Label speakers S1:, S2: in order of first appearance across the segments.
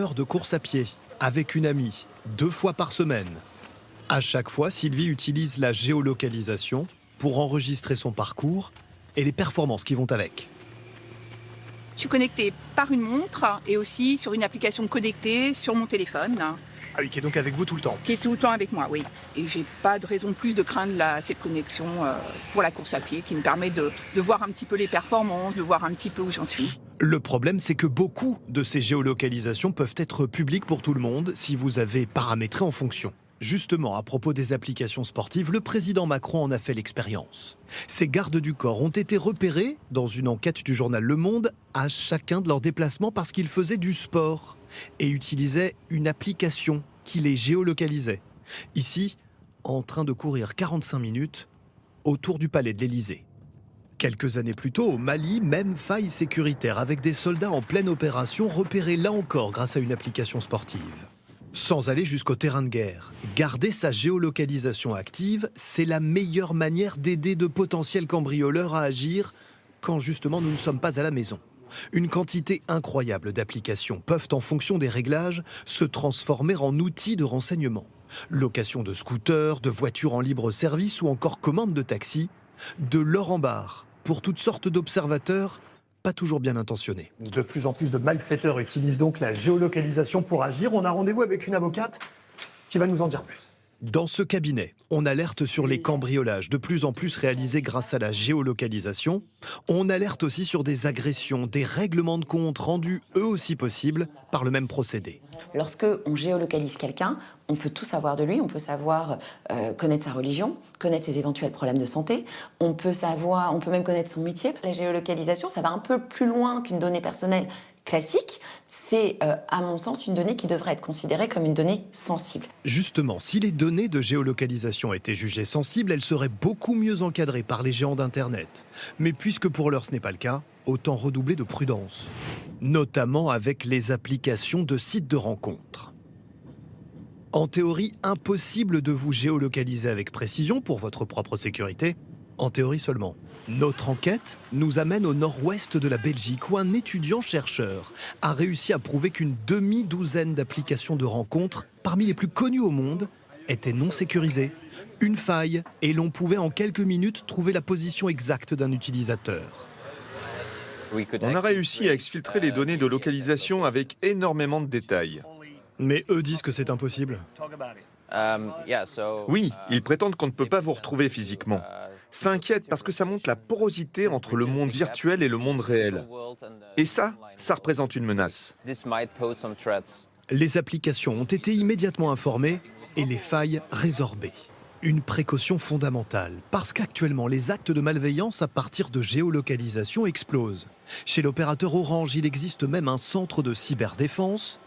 S1: heure de course à pied avec une amie, 2 fois par semaine. À chaque fois, Sylvie utilise la géolocalisation pour enregistrer son parcours et les performances qui vont avec.
S2: Je suis connectée par une montre et aussi sur une application connectée sur mon téléphone,
S1: Ah oui, qui est donc avec vous tout le temps.
S2: qui est tout le temps avec moi, oui. Et j'ai pas de raison de plus de craindre cette connexion pour la course à pied qui me permet de voir un petit peu les performances, de voir un petit peu où j'en suis.
S1: Le problème, c'est que beaucoup de ces géolocalisations peuvent être publiques pour tout le monde si vous avez paramétré en fonction. Justement, à propos des applications sportives, le président Macron en a fait l'expérience. Ces gardes du corps ont été repérés, dans une enquête du journal Le Monde, à chacun de leurs déplacements parce qu'ils faisaient du sport et utilisaient une application qui les géolocalisait. Ici, en train de courir 45 minutes autour du palais de l'Élysée. Quelques années plus tôt, au Mali, même faille sécuritaire avec des soldats en pleine opération repérés là encore grâce à une application sportive. Sans aller jusqu'au terrain de guerre, garder sa géolocalisation active, c'est la meilleure manière d'aider de potentiels cambrioleurs à agir quand justement nous ne sommes pas à la maison. Une quantité incroyable d'applications peuvent, en fonction des réglages, se transformer en outils de renseignement. Location de scooters, de voitures en libre service ou encore commande de taxi, de l'or en barre pour toutes sortes d'observateurs pas toujours bien intentionnés.
S3: De plus en plus de malfaiteurs utilisent donc la géolocalisation pour agir. On a rendez-vous avec une avocate qui va nous en dire plus.
S1: Dans ce cabinet, on alerte sur les cambriolages de plus en plus réalisés grâce à la géolocalisation. On alerte aussi sur des agressions, des règlements de compte rendus eux aussi possibles par le même procédé.
S4: Lorsque on géolocalise quelqu'un, on peut tout savoir de lui, on peut savoir connaître sa religion, connaître ses éventuels problèmes de santé, on peut même connaître son métier. La géolocalisation, ça va un peu plus loin qu'une donnée personnelle classique. C'est, à mon sens, une donnée qui devrait être considérée comme une donnée sensible.
S1: Justement, si les données de géolocalisation étaient jugées sensibles, elles seraient beaucoup mieux encadrées par les géants d'Internet. Mais puisque pour l'heure ce n'est pas le cas, autant redoubler de prudence. Notamment avec les applications de sites de rencontres. En théorie, impossible de vous géolocaliser avec précision pour votre propre sécurité. En théorie seulement. Notre enquête nous amène au nord-ouest de la Belgique où un étudiant-chercheur a réussi à prouver qu'une demi-douzaine d'applications de rencontres, parmi les plus connues au monde, étaient non sécurisées. Une faille, et l'on pouvait en quelques minutes trouver la position exacte d'un utilisateur.
S5: On a réussi à exfiltrer les données de localisation avec énormément de détails.
S1: Mais eux disent que c'est impossible.
S5: Oui, ils prétendent qu'on ne peut pas vous retrouver physiquement. S'inquiètent parce que ça montre la porosité entre le monde virtuel et le monde réel. Et ça représente une menace.
S1: Les applications ont été immédiatement informées et les failles résorbées. Une précaution fondamentale, parce qu'actuellement, les actes de malveillance à partir de géolocalisation explosent. Chez l'opérateur Orange, il existe même un centre de cyberdéfense.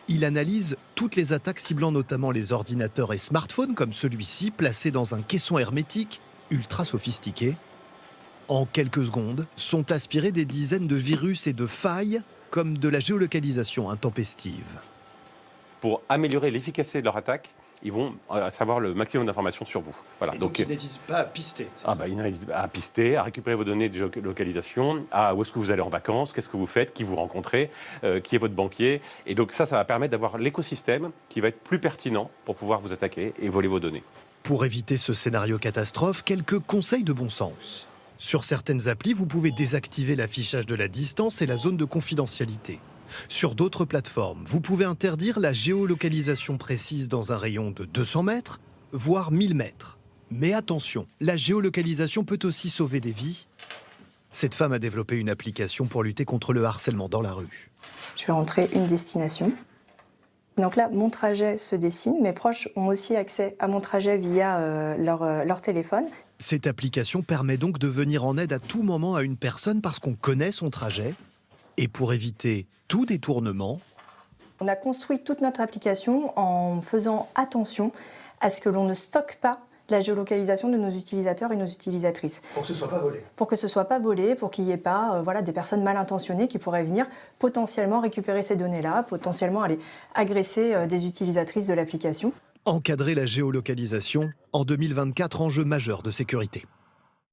S1: Il analyse toutes les attaques ciblant notamment les ordinateurs et smartphones, comme celui-ci, placé dans un caisson hermétique ultra sophistiqué. En quelques secondes, sont aspirés des dizaines de virus et de failles, comme de la géolocalisation intempestive.
S6: Pour améliorer l'efficacité de leur attaque, ils vont savoir le maximum d'informations sur vous. Voilà.
S1: Donc ils n'hésitent pas à pister.
S6: Ils n'hésitent pas à pister, à récupérer vos données de géolocalisation, à où est-ce que vous allez en vacances, qu'est-ce que vous faites, qui vous rencontrez, qui est votre banquier. Et donc ça va permettre d'avoir l'écosystème qui va être plus pertinent pour pouvoir vous attaquer et voler vos données.
S1: Pour éviter ce scénario catastrophe, quelques conseils de bon sens. Sur certaines applis, vous pouvez désactiver l'affichage de la distance et la zone de confidentialité. Sur d'autres plateformes, vous pouvez interdire la géolocalisation précise dans un rayon de 200 mètres, voire 1000 mètres. Mais attention, la géolocalisation peut aussi sauver des vies. Cette femme a développé une application pour lutter contre le harcèlement dans la rue.
S7: Je vais rentrer une destination. Donc là, mon trajet se dessine. Mes proches ont aussi accès à mon trajet via leur téléphone.
S1: Cette application permet donc de venir en aide à tout moment à une personne parce qu'on connaît son trajet. Et pour éviter tout détournement,
S7: on a construit toute notre application en faisant attention à ce que l'on ne stocke pas la géolocalisation de nos utilisateurs et nos utilisatrices.
S3: Pour que ce ne soit pas volé.
S7: Pour que ce ne soit pas volé, pour qu'il n'y ait pas des personnes mal intentionnées qui pourraient venir potentiellement récupérer ces données-là, potentiellement aller agresser des utilisatrices de l'application.
S1: encadrer la géolocalisation, en 2024, enjeu majeur de sécurité.